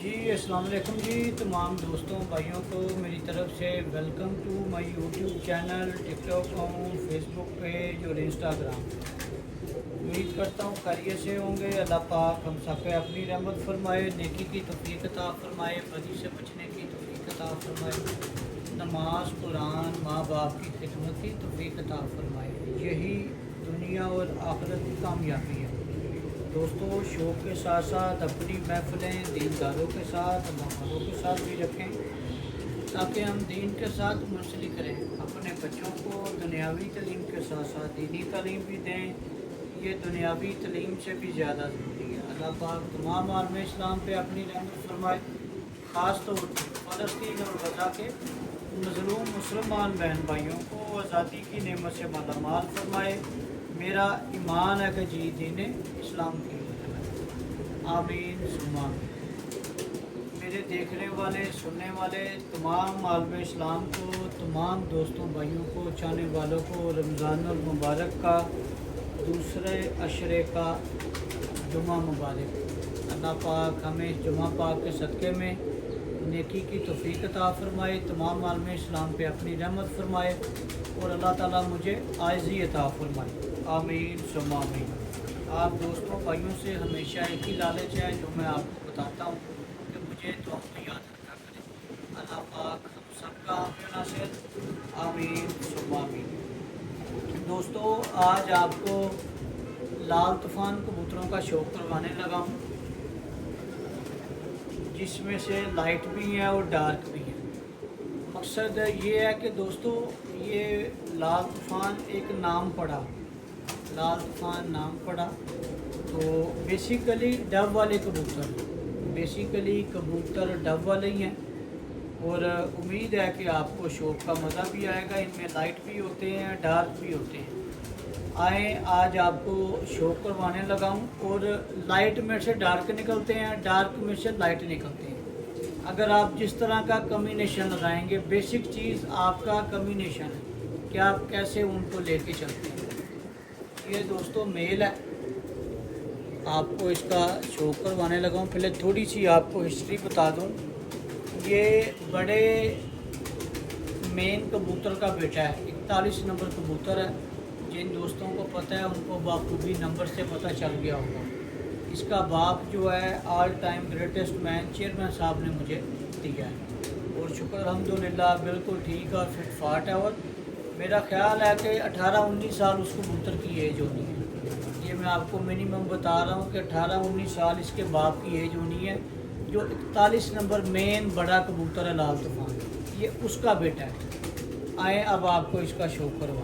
जी अस्सलाम वालेकुम जी। तमाम दोस्तों भाइयों को मेरी तरफ से welcome to my YouTube channel, TikTok account, Facebook page और इंस्टाग्राम। उम्मीद करता हूँ खैरियत से होंगे। अल्लाह पाक हम सब पे अपनी रहमत फरमाए, नेकी की तौफीक अता फरमाए, बदी से बचने की तौफीक अता फरमाए, नमाज कुरान माँ बाप की खिदमत की तौफीक अता फरमाए। यही दुनिया और आखिरत की कामयाबी है। दोस्तों शौक़ के साथ साथ अपनी महफ़िलें दीनदारों के साथ, अल्लाह के साथ भी रखें ताकि हम दीन के साथ मुंसलिक करें। अपने बच्चों को दुनियावी तालीम के साथ साथ दीनी तालीम भी दें। ये दुनियावी तालीम से भी ज़्यादा ज़रूरी है। अल्लाह पाक तमाम आलम इस्लाम पे अपनी रहमत फरमाए। ख़ास तौर पर फ़लस्तीन और गज़ा के मज़लूम मुसलमान बहन भाइयों को आज़ादी की नेमत से मालामाल फरमाए। मेरा ईमान है कि जी दीन इस्लाम की आमीन सुमा। मेरे देखने वाले सुनने वाले तमाम आलम इस्लाम को, तमाम दोस्तों भाइयों को, चाहने वालों को रमज़ान मुबारक का दूसरे अशरे का जुमा मुबारक। अल्लाह पाक हमें जुमा पाक के सदक़े में नेकी की तौफीक अता फ़रमाए, तमाम आलम इस्लाम पे अपनी रहमत फरमाए और अल्लाह ताला मुझे आइज़ी अता फ़रमाए। आमीन सुम्मा आमीन। आप दोस्तों भाइयों से हमेशा एक ही लालच है जो मैं आपको बताता हूँ कि मुझे तो आपको याद रखा करें। अल्लाह पाक हम सबका नासिर आमीन सुम्मा आमीन। दोस्तों आज आपको लाल तूफ़ान कबूतरों का शौक़ करवाने लगा हूँ, जिसमें से लाइट भी है और डार्क भी है। मकसद ये है कि दोस्तों ये लाल तूफ़ान एक नाम पड़ा, लाल तूफ़ान नाम पड़ा तो बेसिकली डव वाले कबूतर, बेसिकली कबूतर डव वाले ही हैं। और उम्मीद है कि आपको शौक़ का मज़ा भी आएगा। इनमें लाइट भी होते हैं, डार्क भी होते हैं। आए आज आपको शौक़ करवाने लगा हूँ। और लाइट में से डार्क निकलते हैं, डार्क में से लाइट निकलते हैं। अगर आप जिस तरह का कम्बिनेशन लगाएंगे, बेसिक चीज़ आपका कम्बिनेशन है कि आप कैसे उनको लेके चलते हैं। ये दोस्तों मेल है, आपको इसका शौक़ करवाने लगा हूँ। पहले थोड़ी सी आपको हिस्ट्री बता दूँ। ये बड़े मेन कबूतर का बेटा है, 41 नंबर कबूतर है। जिन दोस्तों को पता है उनको बाखूबी नंबर से पता चल गया होगा। इसका बाप जो है all time greatest man chairman साहब ने मुझे दिया है और शुक्र अल्हम्दुलिल्लाह बिल्कुल ठीक और फिट फाट है। और मेरा ख्याल है कि 18-19 साल उस कबूतर की एज होनी है। ये मैं आपको मिनिमम बता रहा हूँ कि 18-19 साल इसके बाप की एज होनी है। जो 41 नंबर मेन बड़ा कबूतर है लाल तूफ़ान, ये उसका बेटा है। आए अब आपको इसका शौक़ करवा।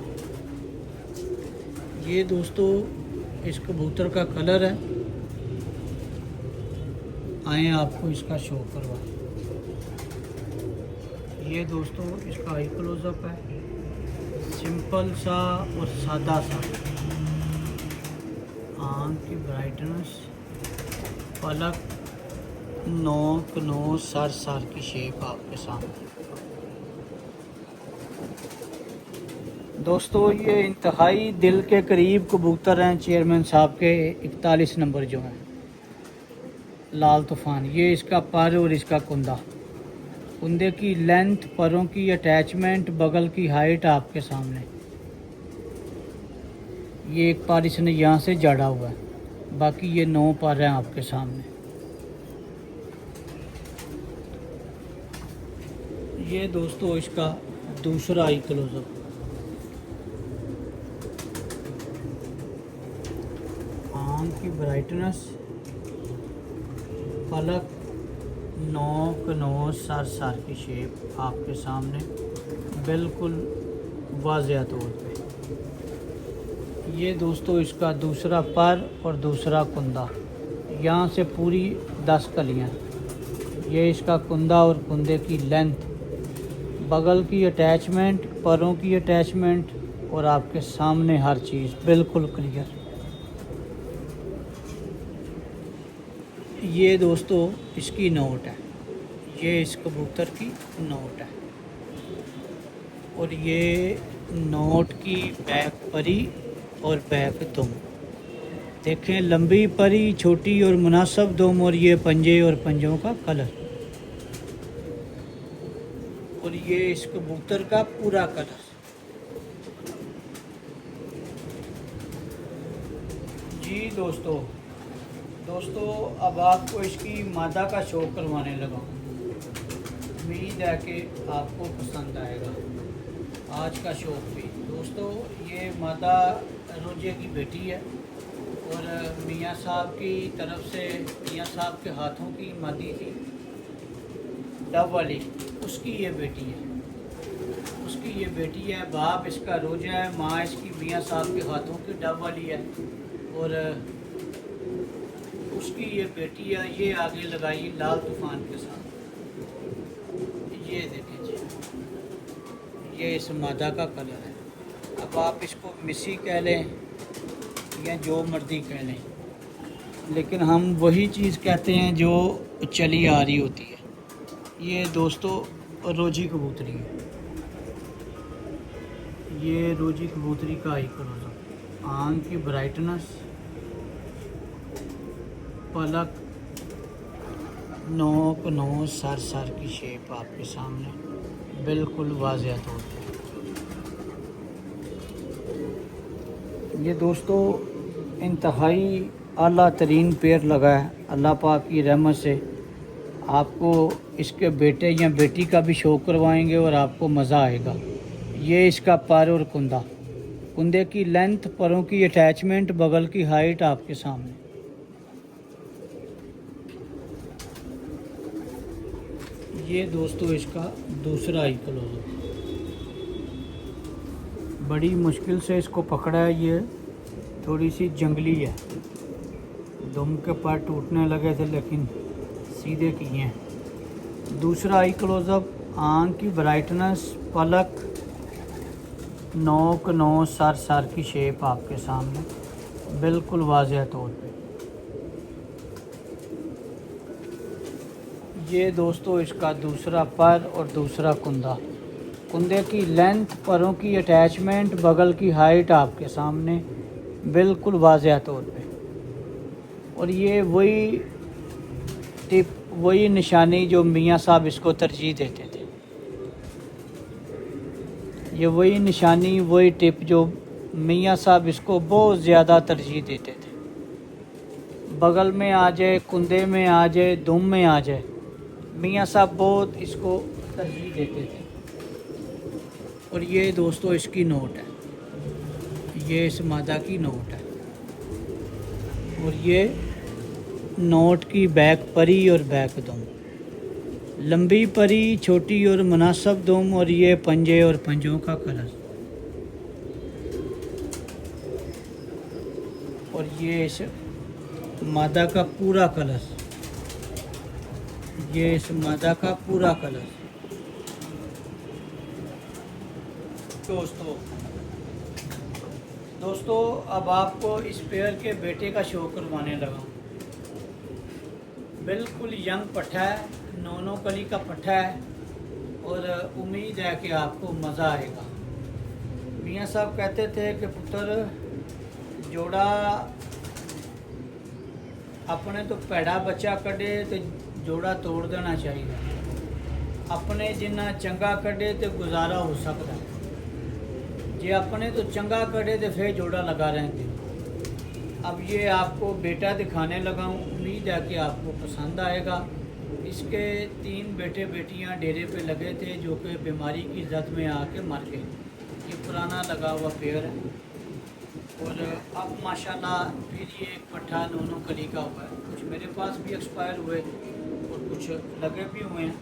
ये दोस्तों इस कबूतर का कलर है। आए आपको इसका शौक़ करवा। ये दोस्तों इसका आई क्लोज़अप है, सिंपल सा और सादा सा। आँख की ब्राइटनेस, पलक, नोक, नोज, सर की शेप आपके सामने। दोस्तों ये इंतहाई दिल के करीब कबूतर हैं चेयरमैन साहब के, 41 नंबर जो हैं लाल तूफ़ान। ये इसका पर और इसका कुंदा, कुंदे की लेंथ, परों की अटैचमेंट, बगल की हाइट आपके सामने। ये एक पर इसने यहाँ से जड़ा हुआ है, बाकी ये 9 पर हैं आपके सामने। ये दोस्तों इसका दूसरा आई क्लोज़अप। आँख की ब्राइटनेस, पलक, नोक, नोज, सर की शेप आपके सामने बिल्कुल वाज़ेह तौर पे। ये दोस्तों इसका दूसरा पर और दूसरा कुंदा, यहाँ से पूरी 10 कलियाँ। ये इसका कुंदा और कुंदे की लेंथ, बगल की अटैचमेंट, परों की अटैचमेंट और आपके सामने हर चीज़ बिल्कुल क्लियर। ये दोस्तों इसकी नोट है, ये इस कबूतर की नोट है। और ये नोट की बैक परी और बैक दुम। देखें, लंबी परी, छोटी और मुनासिब दुम, और ये पंजे और पंजों का कलर, और ये इस कबूतर का पूरा कलर। जी दोस्तों, अब आपको इसकी मादा का शौक करवाने लगा हूँ। उम्मीद है कि आपको पसंद आएगा आज का शौक भी। दोस्तों, ये मादा रोजे की बेटी है और मियाँ साहब की तरफ से, मियाँ साहब के हाथों की मादी थी डब वाली, उसकी ये बेटी है। बाप इसका रोजा है, माँ इसकी मियाँ साहब के हाथों की डब वाली है, और उसकी ये बेटी है। ये आगे लगाई लाल तूफान के साथ। ये देखें जी, ये इस मादा का कलर है। अब आप इसको मिसी कह लें या जो मर्जी कह लें, लेकिन हम वही चीज़ कहते हैं जो चली आ रही होती है। ये दोस्तों रोजी कबूतरी है। ये रोजी कबूतरी का आई कलर, आंख की ब्राइटनेस, पलक, नोक, नोज, सर की शेप आपके सामने बिल्कुल वाज़ेह तौर पे। ये दोस्तों इंतहाई आला तरीन पेड़ लगा है। अल्लाह पाक की रहमत से आपको इसके बेटे या बेटी का भी शौक़ करवाएंगे और आपको मज़ा आएगा। ये इसका पर और कुंदे की लेंथ, परों की अटैचमेंट, बगल की हाइट आपके सामने। ये दोस्तों इसका दूसरा आई क्लोजअप। बड़ी मुश्किल से इसको पकड़ा है। ये थोड़ी सी जंगली है, दुम के पर टूटने लगे थे लेकिन सीधे किए हैं। दूसरा आई क्लोजअप, आँख की ब्राइटनेस, पलक, नोक, नोज, सर की शेप आपके सामने बिल्कुल वाज़ेह तौर पे। ये दोस्तों इसका दूसरा पर और दूसरा कुंदे की लेंथ, परों की अटैचमेंट, बगल की हाइट आपके सामने बिल्कुल वाज़ेह तौर पे। और ये वही टिप, वही निशानी जो मियाँ साहब इसको तरजीह देते थे। ये वही निशानी, वही टिप जो मियाँ साहब इसको बहुत ज़्यादा तरजीह देते थे। बगल में आ जाए, कुंदे में आ जाए, दुम में आ जाए, मियाँ साहब बहुत इसको तरजीह देते थे। और ये दोस्तों इसकी नोट है, ये इस मादा की नोट है। और ये नोट की बैक परी और बैक दुम, लंबी परी, छोटी और मुनासिब दुम, और ये पंजे और पंजों का कलर। और ये इस मादा का पूरा कलर, ये इस मादा का पूरा कलर। दोस्तों अब आपको इस पेयर के बेटे का शो करवाने लगा हूँ। बिल्कुल यंग पट्ठा है, नौनों कली का पट्ठा है, और उम्मीद है कि आपको मज़ा आएगा। मियाँ साहब कहते थे कि पुत्र जोड़ा अपने तो पैड़ा बच्चा कढ़े तो जोड़ा तोड़ देना चाहिए, अपने जिन्ना चंगा कढ़े तो गुजारा हो सकता है, जे अपने तो चंगा कढ़े तो फिर जोड़ा लगा रहते। अब ये आपको बेटा दिखाने लगा हूँ, उम्मीद है कि आपको पसंद आएगा। इसके 3 बेटे बेटियाँ डेरे पे लगे थे जो कि बीमारी की जद में आके मर गए। ये पुराना लगा हुआ पेड़ है, और अब माशाल्लाह फिर ये एक पट्ठा दोनों कली का हुआ है। कुछ मेरे पास भी एक्सपायर हुए और कुछ लगे भी हुए हैं।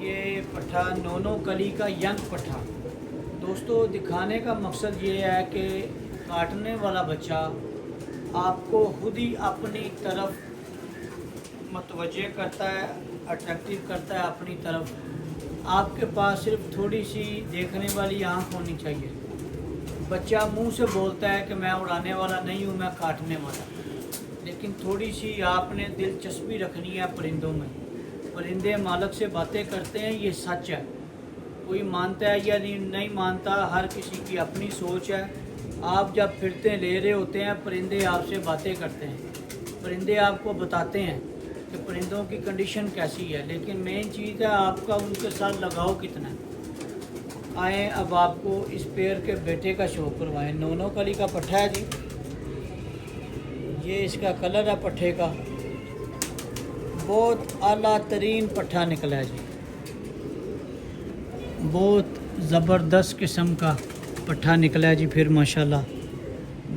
ये पट्ठा दोनों कली का यंग पट्ठा। दोस्तों दिखाने का मकसद ये है कि काटने वाला बच्चा आपको खुद ही अपनी तरफ मतवज्जे करता है, अट्रैक्टिव करता है अपनी तरफ। आपके पास सिर्फ थोड़ी सी देखने वाली आँख होनी चाहिए। बच्चा मुंह से बोलता है कि मैं उड़ाने वाला नहीं हूँ, मैं काटने वाला, लेकिन थोड़ी सी आपने दिलचस्पी रखनी है परिंदों में। परिंदे मालिक से बातें करते हैं, ये सच है। कोई मानता है या नहीं मानता, हर किसी की अपनी सोच है। आप जब फिरते ले रहे होते हैं, परिंदे आपसे बातें करते हैं, परिंदे आपको बताते हैं कि परिंदों की कंडीशन कैसी है, लेकिन मेन चीज़ है आपका उनके साथ लगाव कितना है। आए अब आपको इस पेड़ के बेटे का शो करवाएं। नोनो कली का पट्ठा है जी, ये इसका कलर है पट्ठे का, बहुत आला तरीन पट्ठा निकला है जी, बहुत ज़बरदस्त किस्म का पट्ठा निकला है जी। फिर माशाल्लाह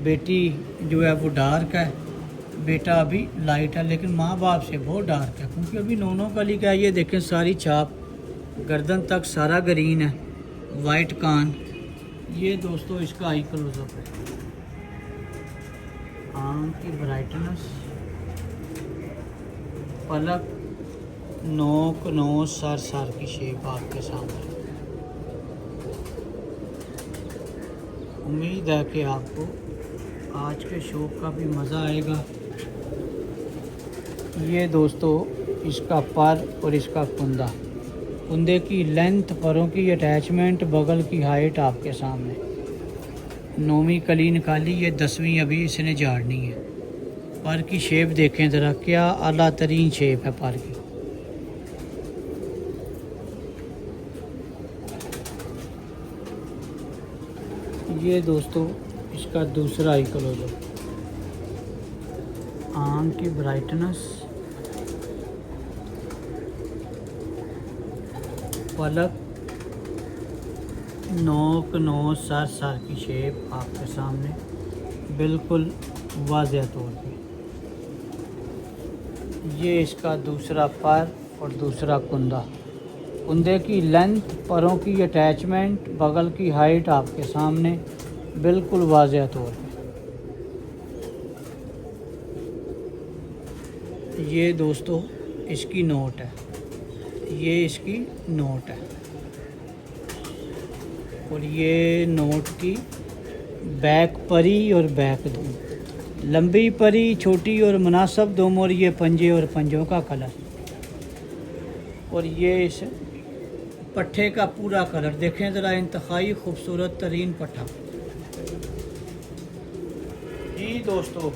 बेटी जो है वो डार्क है, बेटा अभी लाइट है, लेकिन माँ बाप से बहुत डार्क है, क्योंकि अभी नोनो कली का है। ये देखें सारी छाप, गर्दन तक सारा ग्रीन है, वाइट कान। ये दोस्तों इसका आई क्लोजअप है, आँख की ब्राइटनेस, पलक, नोक, नोज, सर की शेप आपके सामने। उम्मीद है कि आपको आज के शो का भी मज़ा आएगा। ये दोस्तों इसका पर और इसका कुंदा, कुंदे की लेंथ, परों की अटैचमेंट, बगल की हाइट आपके सामने। 9वीं कली निकाली, ये 10वीं अभी इसने झाड़नी है। पर की शेप देखें ज़रा, क्या आला तरीन शेप है पर की। ये दोस्तों इसका दूसरा आई क्लोजअप, आँख की ब्राइटनेस, पलक, नोक, नोज, सर की शेप आपके सामने बिल्कुल वाज़ेह तौर पे। ये इसका दूसरा पर और दूसरा कुंदा, कुंदे की लेंथ, परों की अटैचमेंट, बगल की हाइट आपके सामने बिल्कुल वाज़ेह तौर पे। ये दोस्तों इसकी नोट है, ये इसकी नोट है, और ये नोट की बैक परी और बैक दूम, लंबी परी, छोटी और मुनासब दूम, और ये पंजे और पंजों का कलर, और ये इस पट्ठे का पूरा कलर देखें ज़रा, इंतहाई खूबसूरत तरीन पट्ठा जी। दोस्तों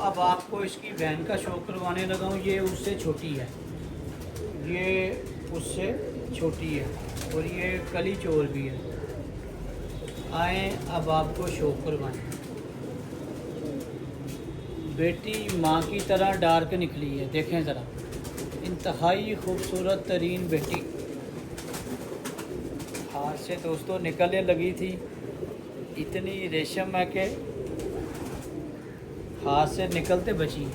अब आपको इसकी बहन का शो करवाने लगा हूँ। ये उससे छोटी है, ये उससे छोटी है, और ये कली चोर भी है। आए अब आपको शो करवाएं। बेटी माँ की तरह डार्क निकली है, देखें ज़रा, इंतहाई खूबसूरत तरीन बेटी। हाथ से दोस्तों निकलने लगी थी, इतनी रेशम है कि हाथ से निकलते बची।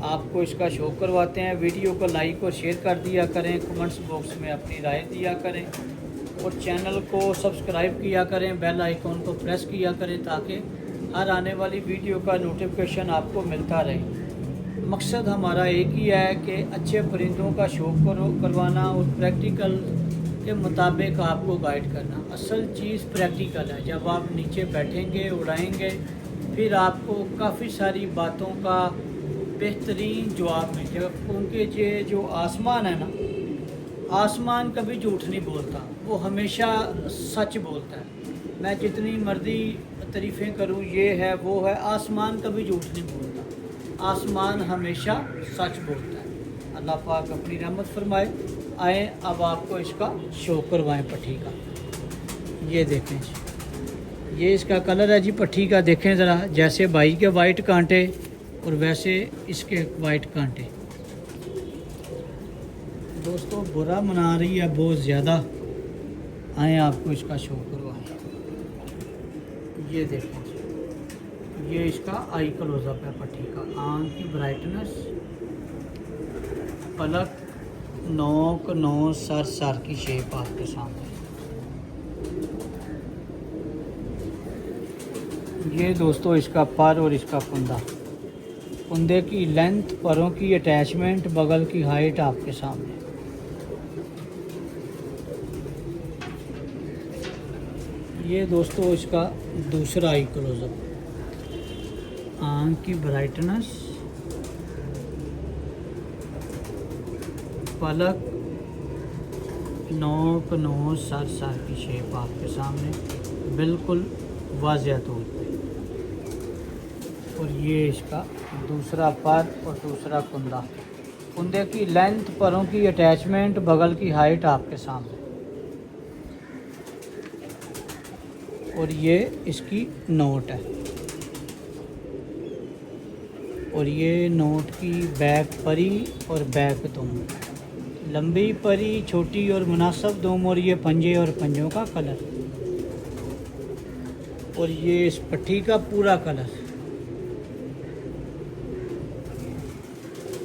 आपको इसका शो करवाते हैं। वीडियो को लाइक और शेयर कर दिया करें, कमेंट्स बॉक्स में अपनी राय दिया करें, और चैनल को सब्सक्राइब किया करें, बेल आइकॉन को प्रेस किया करें, ताकि हर आने वाली वीडियो का नोटिफिकेशन आपको मिलता रहे। मकसद हमारा एक ही है कि अच्छे परिंदों का शो करवाना और प्रैक्टिकल के मुताबिक आपको गाइड करना। असल चीज़ प्रैक्टिकल है। जब आप नीचे बैठेंगे, उड़ाएंगे, फिर आपको काफ़ी सारी बातों का बेहतरीन जवाब मिलेगा। क्योंकि ये जो आसमान है ना, आसमान कभी झूठ नहीं बोलता, वो हमेशा सच बोलता है। मैं जितनी मर्जी तारीफ़ें करूं, ये है वो है, आसमान कभी झूठ नहीं बोलता, आसमान हमेशा सच बोलता है। अल्लाह पाक अपनी रहमत फरमाए। आए अब आपको इसका शो करवाएं पट्टी का। ये देखें जी, ये इसका कलर है जी पट्टी का, देखें ज़रा, जैसे भाई के वाइट कांटे और वैसे इसके वाइट कांटे। दोस्तों बुरा मना रही है बहुत ज़्यादा। आए आपको इसका शो करवाएं। ये देखें, ये इसका आई क्लोजअप है पट्टी का। आँख की ब्राइटनेस, पलक, नोक, नोज, सर की शेप आपके सामने। ये दोस्तों इसका पर और इसका कुंदा, कुंदे की लेंथ, परों की अटैचमेंट, बगल की हाइट आपके सामने। ये दोस्तों इसका दूसरा आई क्लोजअप, आँख की ब्राइटनेस, पलक, नोक, नोज, सर की शेप आपके सामने। बिल्कुल वाज़िया तौर पे। और ये इसका दूसरा पर और दूसरा कुंदा। कुंदे की लेंथ, परों की अटैचमेंट, बगल की हाइट आपके सामने। और ये इसकी नोट है। और ये नोट की बैक परी और बैक दुम, लंबी परी, छोटी और मुनासिब दुम, और ये पंजे और पंजों का कलर। और ये इस पट्टी का पूरा कलर।